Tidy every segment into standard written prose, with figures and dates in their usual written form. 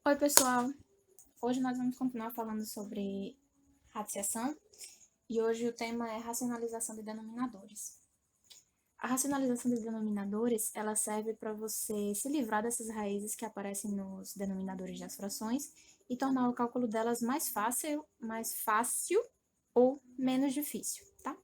Oi, pessoal! Hoje nós vamos continuar falando sobre radiciação e hoje o tema é racionalização de denominadores. A racionalização de denominadores, ela serve para você se livrar dessas raízes que aparecem nos denominadores das frações e tornar o cálculo delas mais fácil ou menos difícil, tá?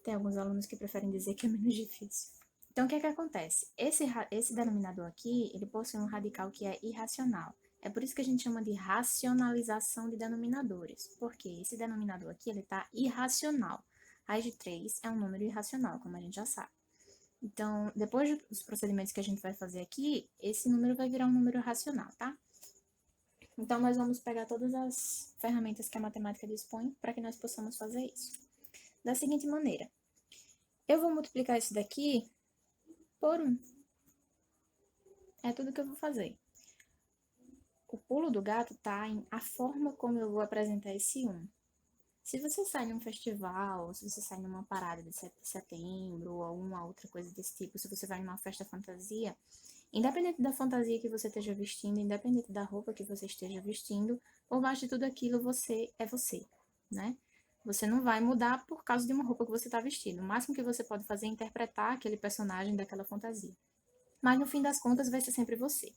Tem alguns alunos que preferem dizer que é menos difícil. Então, o que é que acontece? Esse denominador aqui, ele possui um radical que é irracional. É por isso que a gente chama de racionalização de denominadores, porque esse denominador aqui, ele está irracional. Raiz de 3 é um número irracional, como a gente já sabe. Então, depois dos procedimentos que a gente vai fazer aqui, esse número vai virar um número racional, tá? Então, nós vamos pegar todas as ferramentas que a matemática dispõe para que nós possamos fazer isso. Da seguinte maneira, eu vou multiplicar isso daqui por 1. É tudo que eu vou fazer. O pulo do gato tá em a forma como eu vou apresentar esse 1. Se você sai num festival, se você sai numa parada de 7 de setembro, ou uma outra coisa desse tipo, se você vai numa festa fantasia, independente da fantasia que você esteja vestindo, independente da roupa que você esteja vestindo, por baixo de tudo aquilo você é você, né? Você não vai mudar por causa de uma roupa que você está vestindo. O máximo que você pode fazer é interpretar aquele personagem daquela fantasia. Mas no fim das contas vai ser sempre você.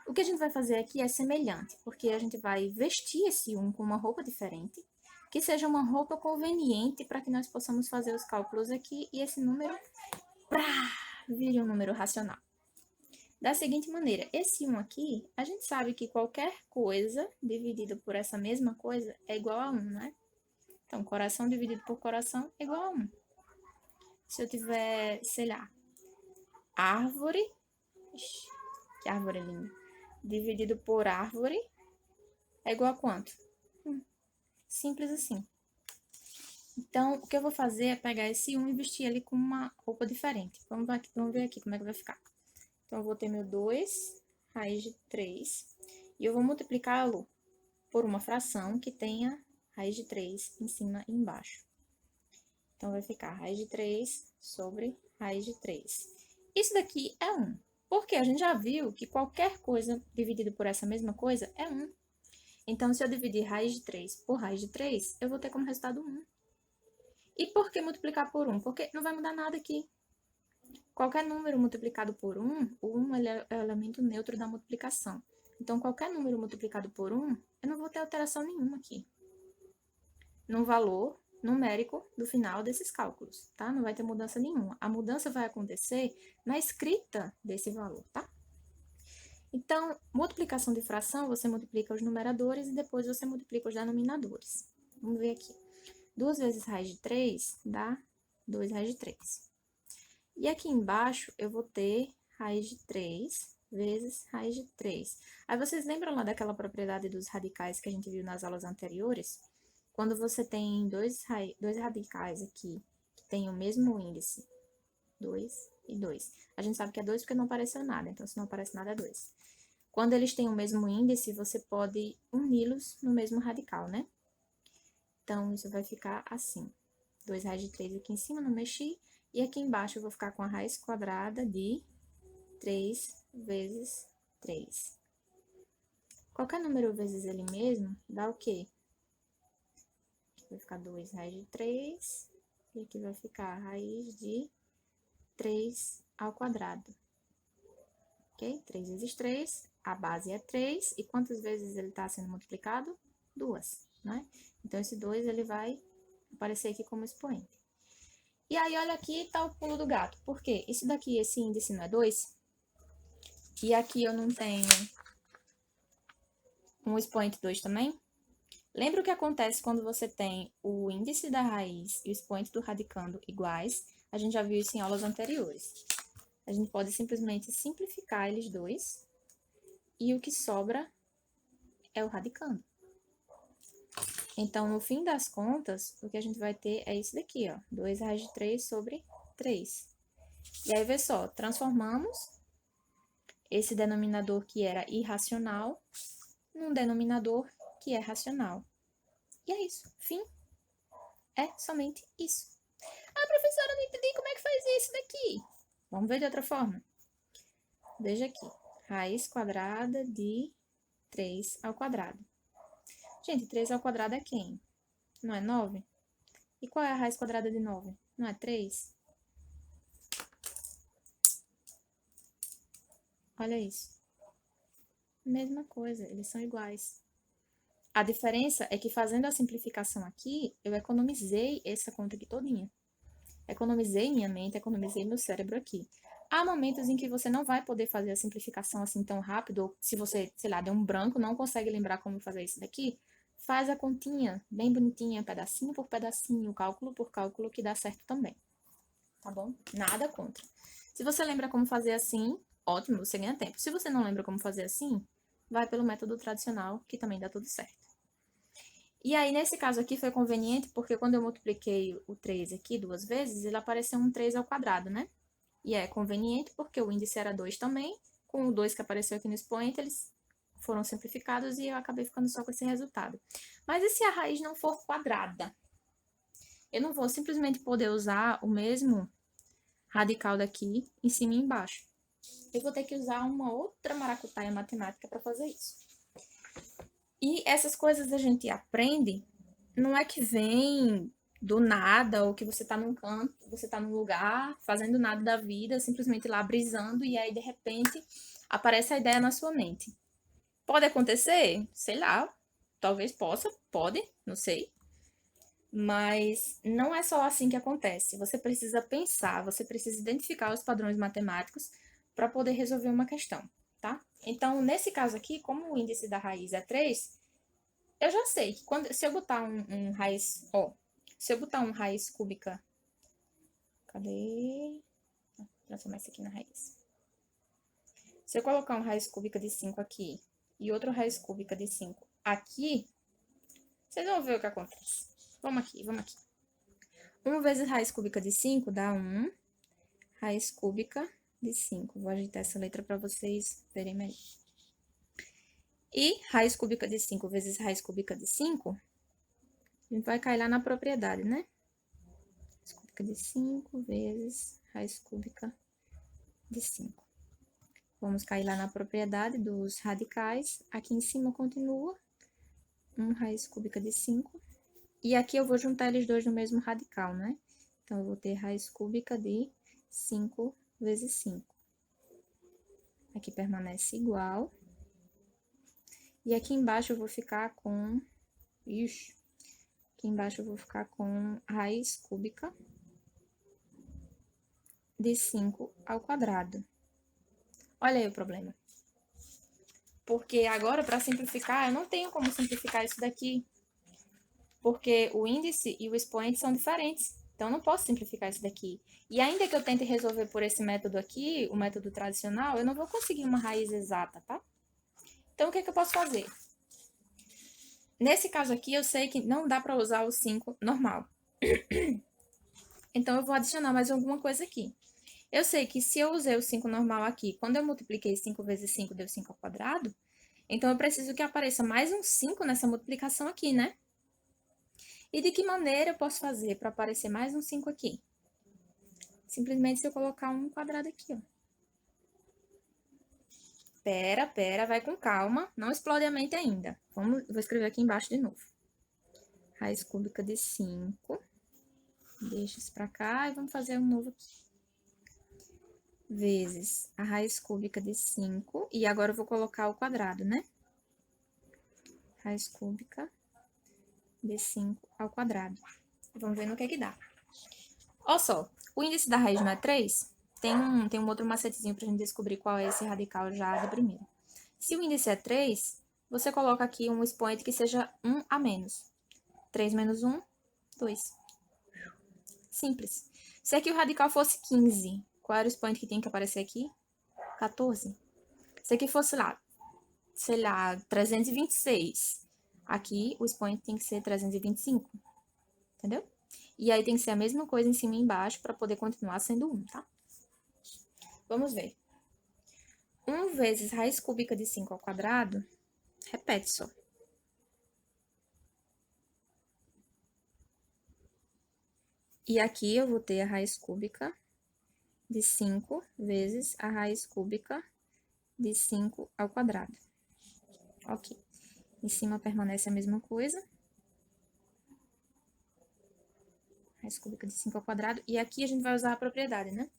O que a gente vai fazer aqui é semelhante, porque a gente vai vestir esse 1 com uma roupa diferente, que seja uma roupa conveniente para que nós possamos fazer os cálculos aqui e esse número vire um número racional. Da seguinte maneira, esse 1 aqui, a gente sabe que qualquer coisa dividida por essa mesma coisa é igual a 1, né? Então, coração dividido por coração é igual a 1. Se eu tiver, sei lá, árvore, que árvore linda, dividido por árvore é igual a quanto? Simples assim. Então, o que eu vou fazer é pegar esse 1 e vestir ele com uma roupa diferente. Vamos ver aqui como é que vai ficar. Então, eu vou ter meu 2 raiz de 3 e eu vou multiplicá-lo por uma fração que tenha raiz de 3 em cima e embaixo. Então, vai ficar raiz de 3 sobre raiz de 3. Isso daqui é 1. Porque a gente já viu que qualquer coisa dividida por essa mesma coisa é 1. Então, se eu dividir raiz de 3 por raiz de 3, eu vou ter como resultado 1. E por que multiplicar por 1? Porque não vai mudar nada aqui. Qualquer número multiplicado por 1, o 1 ele é o elemento neutro da multiplicação. Então, qualquer número multiplicado por 1, eu não vou ter alteração nenhuma aqui no valor numérico do final desses cálculos, tá? Não vai ter mudança nenhuma. A mudança vai acontecer na escrita desse valor, tá? Então, multiplicação de fração, você multiplica os numeradores e depois você multiplica os denominadores. Vamos ver aqui. 2 vezes raiz de 3 dá 2 raiz de 3. E aqui embaixo eu vou ter raiz de 3 vezes raiz de 3. Aí vocês lembram lá daquela propriedade dos radicais que a gente viu nas aulas anteriores? Quando você tem dois radicais aqui, que tem o mesmo índice, 2 e 2. A gente sabe que é 2 porque não apareceu nada, então se não aparece nada é 2. Quando eles têm o mesmo índice, você pode uni-los no mesmo radical, né? Então, isso vai ficar assim. 2 raiz de 3 aqui em cima, não mexi. E aqui embaixo eu vou ficar com a raiz quadrada de 3 vezes 3. Qualquer número vezes ele mesmo dá o quê? Aqui vai ficar 2 raiz de 3. E aqui vai ficar a raiz de 3 ao quadrado. Ok? 3 vezes 3, a base é 3. E quantas vezes ele está sendo multiplicado? 2, né? Então, esse 2 ele vai aparecer aqui como expoente. E aí, olha aqui, tá o pulo do gato. Por quê? Isso daqui, esse índice não é 2? E aqui eu não tenho um expoente 2 também? Lembra o que acontece quando você tem o índice da raiz e o expoente do radicando iguais? A gente já viu isso em aulas anteriores. A gente pode simplesmente simplificar eles dois e o que sobra é o radicando. Então, no fim das contas, o que a gente vai ter é isso daqui, ó. 2 raiz de 3 sobre 3. E aí, vê só, transformamos esse denominador que era irracional num denominador que é racional. E é isso. Fim. É somente isso. Ah, professora, eu não entendi como é que faz isso daqui. Vamos ver de outra forma. Veja aqui. raiz quadrada de 3 ao quadrado. Gente, 3 ao quadrado é quem? Não é 9? E qual é a raiz quadrada de 9? Não é 3? Olha isso. Mesma coisa, eles são iguais. A diferença é que fazendo a simplificação aqui, eu economizei essa conta aqui todinha. Economizei minha mente, economizei meu cérebro aqui. Há momentos em que você não vai poder fazer a simplificação assim tão rápido, ou se você, sei lá, deu um branco, não consegue lembrar como fazer isso daqui, faz a continha bem bonitinha, pedacinho por pedacinho, cálculo por cálculo, que dá certo também. Tá bom? Nada contra. Se você lembra como fazer assim, ótimo, você ganha tempo. Se você não lembra como fazer assim, vai pelo método tradicional, que também dá tudo certo. E aí, nesse caso aqui, foi conveniente, porque quando eu multipliquei o 3 aqui 2 vezes, ele apareceu um 3 ao quadrado, né? E é conveniente porque o índice era 2 também, com o 2 que apareceu aqui no expoente, eles foram simplificados e eu acabei ficando só com esse resultado. Mas e se a raiz não for quadrada? Eu não vou simplesmente poder usar o mesmo radical daqui em cima e embaixo. Eu vou ter que usar uma outra maracutaia matemática para fazer isso. E essas coisas a gente aprende, não é que vem do nada, ou que você tá num canto, você tá num lugar, fazendo nada da vida, simplesmente lá brisando, e aí de repente aparece a ideia na sua mente. Pode acontecer? Sei lá, talvez possa, pode, não sei. Mas não é só assim que acontece. Você precisa pensar, você precisa identificar os padrões matemáticos para poder resolver uma questão, tá? Então, nesse caso aqui, como o índice da raiz é 3, eu já sei que se eu botar um raiz, ó, se eu botar um raiz cúbica, cadê? Transformar isso aqui na raiz. Se eu colocar uma raiz cúbica de 5 aqui e outra raiz cúbica de 5 aqui, vocês vão ver o que acontece. Vamos aqui, vamos aqui. 1 vezes raiz cúbica de 5 dá 1 raiz cúbica de 5. Vou agitar essa letra para vocês verem melhor. E raiz cúbica de 5 vezes raiz cúbica de 5, a gente vai cair lá na propriedade, né? Raiz cúbica de 5 vezes raiz cúbica de 5. Vamos cair lá na propriedade dos radicais. Aqui em cima continua 1 raiz cúbica de 5. E aqui eu vou juntar eles dois no mesmo radical, né? Então, eu vou ter raiz cúbica de 5 vezes 5. Aqui permanece igual. E aqui embaixo eu vou ficar com... Ixi. Aqui embaixo eu vou ficar com raiz cúbica de 5 ao quadrado. Olha aí o problema. Porque agora, para simplificar, eu não tenho como simplificar isso daqui. Porque o índice e o expoente são diferentes. Então, eu não posso simplificar isso daqui. E ainda que eu tente resolver por esse método aqui, o método tradicional, eu não vou conseguir uma raiz exata, tá? Então, o que é que eu posso fazer? Nesse caso aqui, eu sei que não dá para usar o 5 normal. Então, eu vou adicionar mais alguma coisa aqui. Eu sei que se eu usei o 5 normal aqui, quando eu multipliquei 5 vezes 5 deu 5 ao quadrado, então eu preciso que apareça mais um 5 nessa multiplicação aqui, né? E de que maneira eu posso fazer para aparecer mais um 5 aqui? Simplesmente se eu colocar um quadrado aqui, ó. Pera, vai com calma. Não explode a mente ainda. Vou escrever aqui embaixo de novo. Raiz cúbica de 5. Deixa isso pra cá e vamos fazer um novo aqui. Vezes a raiz cúbica de 5. E agora eu vou colocar o quadrado, né? Raiz cúbica de 5 ao quadrado. Vamos ver no que dá. Olha só, o índice da raiz não é 3? Tem um outro macetezinho pra gente descobrir qual é esse radical já de primeira. Se o índice é 3, você coloca aqui um expoente que seja 1 a menos. 3 menos 1, 2. Simples. Se aqui o radical fosse 15, qual era o expoente que tinha que aparecer aqui? 14. Se aqui fosse lá, sei lá, 326. Aqui o expoente tem que ser 325. Entendeu? E aí tem que ser a mesma coisa em cima e embaixo para poder continuar sendo 1, tá? Vamos ver. 1 vezes raiz cúbica de 5 ao quadrado, repete só. E aqui eu vou ter a raiz cúbica de 5 vezes a raiz cúbica de 5 ao quadrado. Ok. Em cima permanece a mesma coisa. Raiz cúbica de 5 ao quadrado. E aqui a gente vai usar a propriedade, né?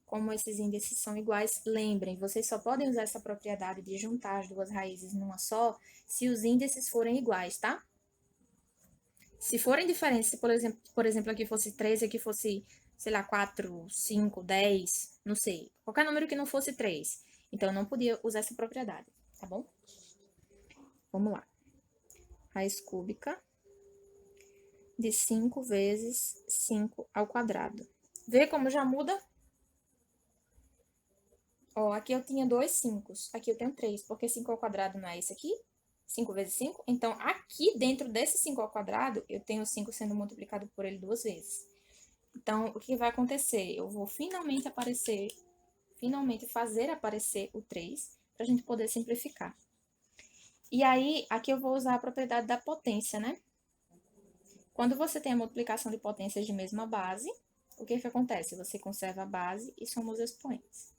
Como esses índices são iguais, lembrem, vocês só podem usar essa propriedade de juntar as duas raízes numa só se os índices forem iguais, tá? Se forem diferentes, se por exemplo aqui fosse 3 e aqui fosse, sei lá, 4, 5, 10, não sei. Qualquer número que não fosse 3. Então, eu não podia usar essa propriedade, tá bom? Vamos lá. Raiz cúbica de 5 vezes 5 ao quadrado. Vê como já muda? Ó, aqui eu tinha 2 5, aqui eu tenho 3, porque 5 ao quadrado não é esse aqui? 5 vezes 5? Então, aqui dentro desse 5 ao quadrado, eu tenho 5 sendo multiplicado por ele 2 vezes. Então, o que vai acontecer? Eu vou finalmente fazer aparecer o 3, para a gente poder simplificar. E aí, aqui eu vou usar a propriedade da potência, né? Quando você tem a multiplicação de potências de mesma base, o que acontece? Você conserva a base e soma os expoentes.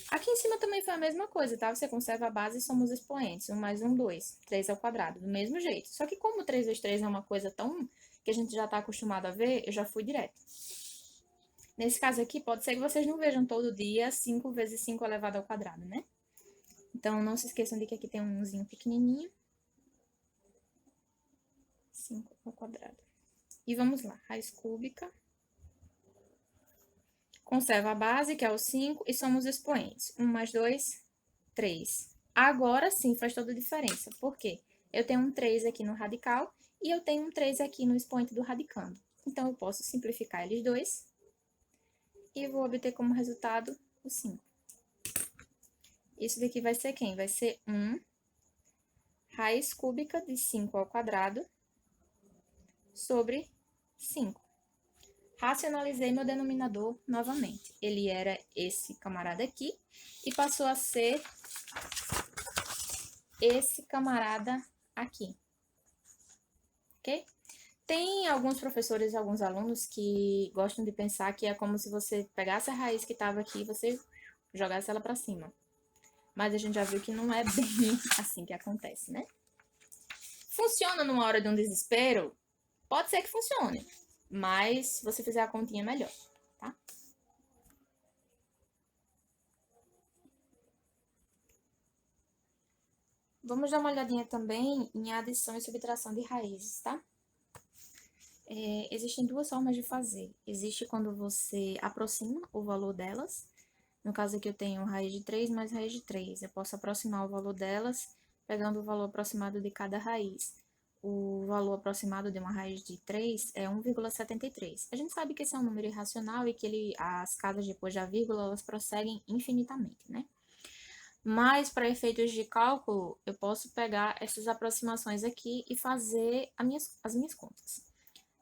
Aqui em cima também foi a mesma coisa, tá? Você conserva a base e soma os expoentes. 1 mais 1, 2. 3 ao quadrado, do mesmo jeito. Só que como 3 vezes 3 é uma coisa tão que a gente já está acostumado a ver, eu já fui direto. Nesse caso aqui, pode ser que vocês não vejam todo dia 5 vezes 5 elevado ao quadrado, né? Então, não se esqueçam de que aqui tem um umzinho pequenininho. 5 ao quadrado. E vamos lá, raiz cúbica. Conserva a base, que é o 5, e somos expoentes. 1 mais 2, 3. Agora sim faz toda a diferença. Por quê? Eu tenho um 3 aqui no radical e eu tenho um 3 aqui no expoente do radicando. Então, eu posso simplificar eles dois e vou obter como resultado o 5. Isso daqui vai ser quem? Vai ser 1 raiz cúbica de 5 ao quadrado sobre 5. Racionalizei meu denominador novamente. Ele era esse camarada aqui e passou a ser esse camarada aqui. Ok? Tem alguns professores e alguns alunos que gostam de pensar que é como se você pegasse a raiz que estava aqui e você jogasse ela para cima. Mas a gente já viu que não é bem assim que acontece, né? Funciona numa hora de um desespero? Pode ser que funcione, mas se você fizer a continha, melhor, tá? Vamos dar uma olhadinha também em adição e subtração de raízes, tá? Existem duas formas de fazer. Existe quando você aproxima o valor delas. No caso aqui eu tenho raiz de 3 mais raiz de 3. Eu posso aproximar o valor delas pegando o valor aproximado de cada raiz. O valor aproximado de uma raiz de 3 é 1,73. A gente sabe que esse é um número irracional e que as casas depois da vírgula elas prosseguem infinitamente, né? Mas, para efeitos de cálculo, eu posso pegar essas aproximações aqui e fazer as minhas contas.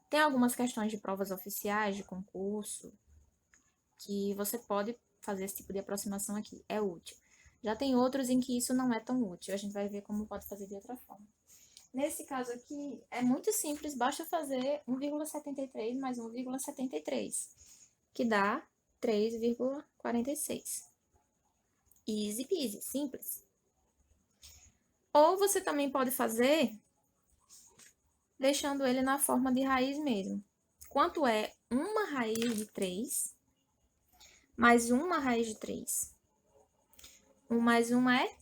Tem algumas questões de provas oficiais, de concurso, que você pode fazer esse tipo de aproximação aqui, é útil. Já tem outros em que isso não é tão útil, a gente vai ver como pode fazer de outra forma. Nesse caso aqui, é muito simples, basta fazer 1,73 mais 1,73, que dá 3,46. Easy peasy, simples. Ou você também pode fazer deixando ele na forma de raiz mesmo. Quanto é uma raiz de 3 mais uma raiz de 3? 1 mais 1 é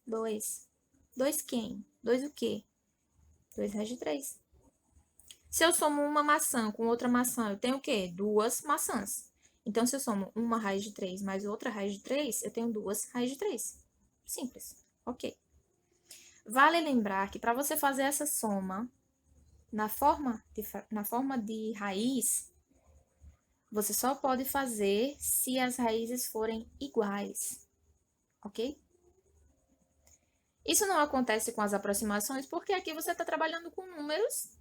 2. 2 quem? 2 o quê? 2 raiz de 3. Se eu somo uma maçã com outra maçã, eu tenho o quê? Duas maçãs. Então, se eu somo uma raiz de 3 mais outra raiz de 3, eu tenho duas raízes de 3. Simples. Ok. Vale lembrar que para você fazer essa soma na forma de raiz, você só pode fazer se as raízes forem iguais, ok? Isso não acontece com as aproximações, porque aqui você está trabalhando com números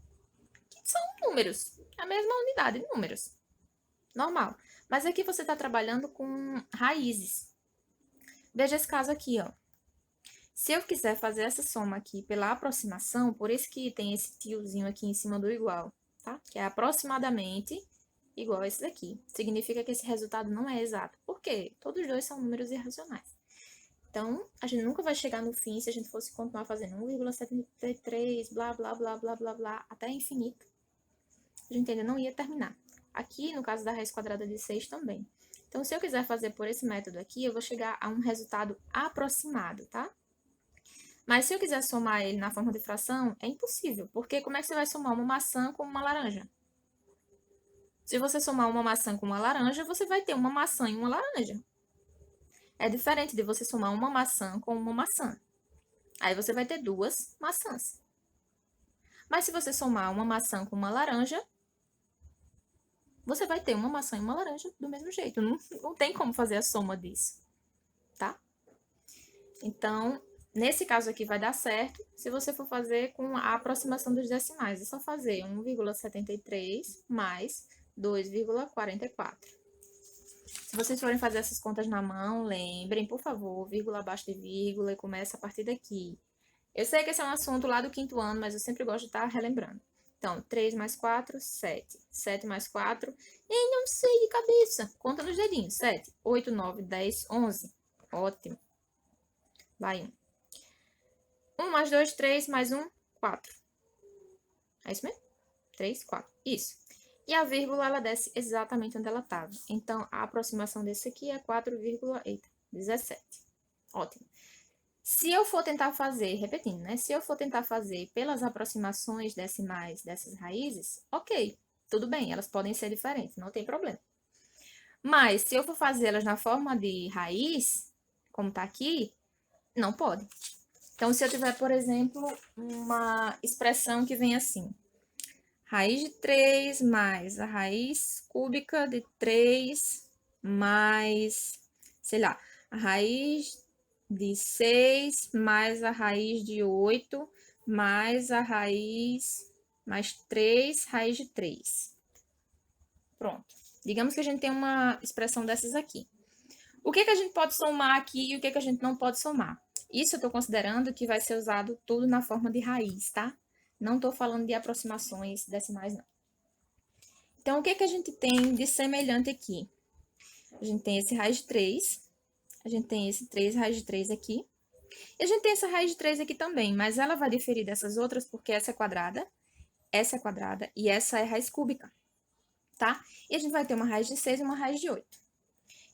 que são números, a mesma unidade, números, normal. Mas aqui você está trabalhando com raízes. Veja esse caso aqui, ó. Se eu quiser fazer essa soma aqui pela aproximação, por isso que tem esse tiozinho aqui em cima do igual, tá? Que é aproximadamente igual a esse daqui. Significa que esse resultado não é exato. Por quê? Todos dois são números irracionais. Então, a gente nunca vai chegar no fim se a gente fosse continuar fazendo 1,73, blá, blá, blá, blá, blá, blá, até infinito. A gente ainda não ia terminar. Aqui, no caso da raiz quadrada de 6 também. Então, se eu quiser fazer por esse método aqui, eu vou chegar a um resultado aproximado, tá? Mas se eu quiser somar ele na forma de fração, é impossível. Porque como é que você vai somar uma maçã com uma laranja? Se você somar uma maçã com uma laranja, você vai ter uma maçã e uma laranja. É diferente de você somar uma maçã com uma maçã. Aí você vai ter duas maçãs. Mas se você somar uma maçã com uma laranja, você vai ter uma maçã e uma laranja do mesmo jeito. Não tem como fazer a soma disso, tá? Então, nesse caso aqui vai dar certo se você for fazer com a aproximação dos decimais. É só fazer 1,73 mais 2,44. Se vocês forem fazer essas contas na mão, lembrem, por favor, vírgula abaixo de vírgula e começa a partir daqui. Eu sei que esse é um assunto lá do 5º ano, mas eu sempre gosto de estar relembrando. Então, 3 mais 4, 7. 7 mais 4, eu não sei de cabeça. Conta nos dedinhos. 7, 8, 9, 10, 11. Ótimo. Vai 1. 1 mais 2, 3 mais 1, 4. É isso mesmo? 3, 4. Isso. E a vírgula, ela desce exatamente onde ela estava. Então, a aproximação desse aqui é 4,17. Ótimo. Se eu for tentar fazer, repetindo, né? Se eu for tentar fazer pelas aproximações decimais dessas raízes, ok, tudo bem, elas podem ser diferentes, não tem problema. Mas, se eu for fazê-las na forma de raiz, como tá aqui, não pode. Então, se eu tiver, por exemplo, uma expressão que vem assim: raiz de 3 mais a raiz cúbica de 3 mais, sei lá, a raiz de 6 mais a raiz de 8 mais a raiz mais 3, raiz de 3. Pronto. Digamos que a gente tem uma expressão dessas aqui. O que a gente pode somar aqui e o que a gente não pode somar? Isso eu estou considerando que vai ser usado tudo na forma de raiz, tá? Não estou falando de aproximações decimais, não. Então, o que a gente tem de semelhante aqui? A gente tem esse raiz de 3, a gente tem esse 3 raiz de 3 aqui, e a gente tem essa raiz de 3 aqui também, mas ela vai diferir dessas outras porque essa é quadrada e essa é raiz cúbica, tá? E a gente vai ter uma raiz de 6 e uma raiz de 8.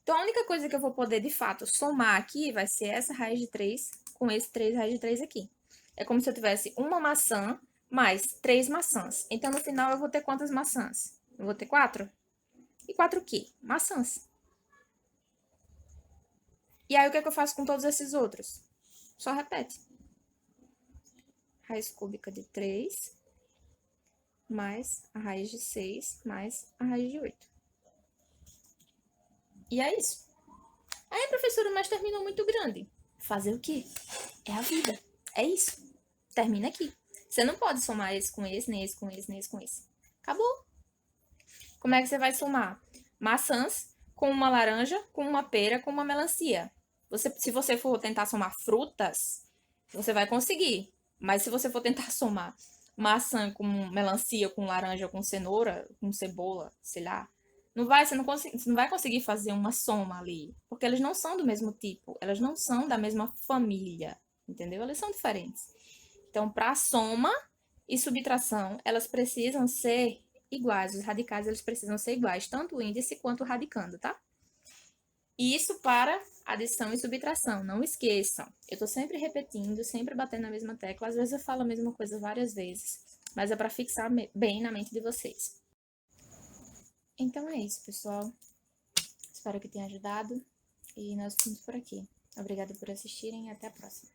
Então, a única coisa que eu vou poder, de fato, somar aqui vai ser essa raiz de 3 com esse 3 raiz de 3 aqui. É como se eu tivesse uma maçã mais 3 maçãs. Então, no final, eu vou ter quantas maçãs? Eu vou ter 4? E 4 o quê? Maçãs. E aí, o que é que eu faço com todos esses outros? Só repete. Raiz cúbica de 3 mais a raiz de 6 mais a raiz de 8. E é isso. Aí, professora, mas terminou muito grande. Fazer o quê? É a vida. É isso. Termina aqui. Você não pode somar esse com esse, nem esse com esse, nem esse com esse. Acabou. Como é que você vai somar? Maçãs com uma laranja, com uma pera, com uma melancia. Se você for tentar somar frutas, você vai conseguir. Mas se você for tentar somar maçã com melancia, com laranja, com cenoura, com cebola, sei lá, você não vai conseguir fazer uma soma ali. Porque elas não são do mesmo tipo. Elas não são da mesma família. Entendeu? Elas são diferentes. Então, para soma e subtração, elas precisam ser iguais. Os radicais, eles precisam ser iguais, tanto o índice quanto o radicando, tá? Isso para adição e subtração, não esqueçam. Eu tô sempre repetindo, sempre batendo na mesma tecla. Às vezes eu falo a mesma coisa várias vezes, mas é para fixar bem na mente de vocês. Então é isso, pessoal. Espero que tenha ajudado e nós ficamos por aqui. Obrigada por assistirem e até a próxima.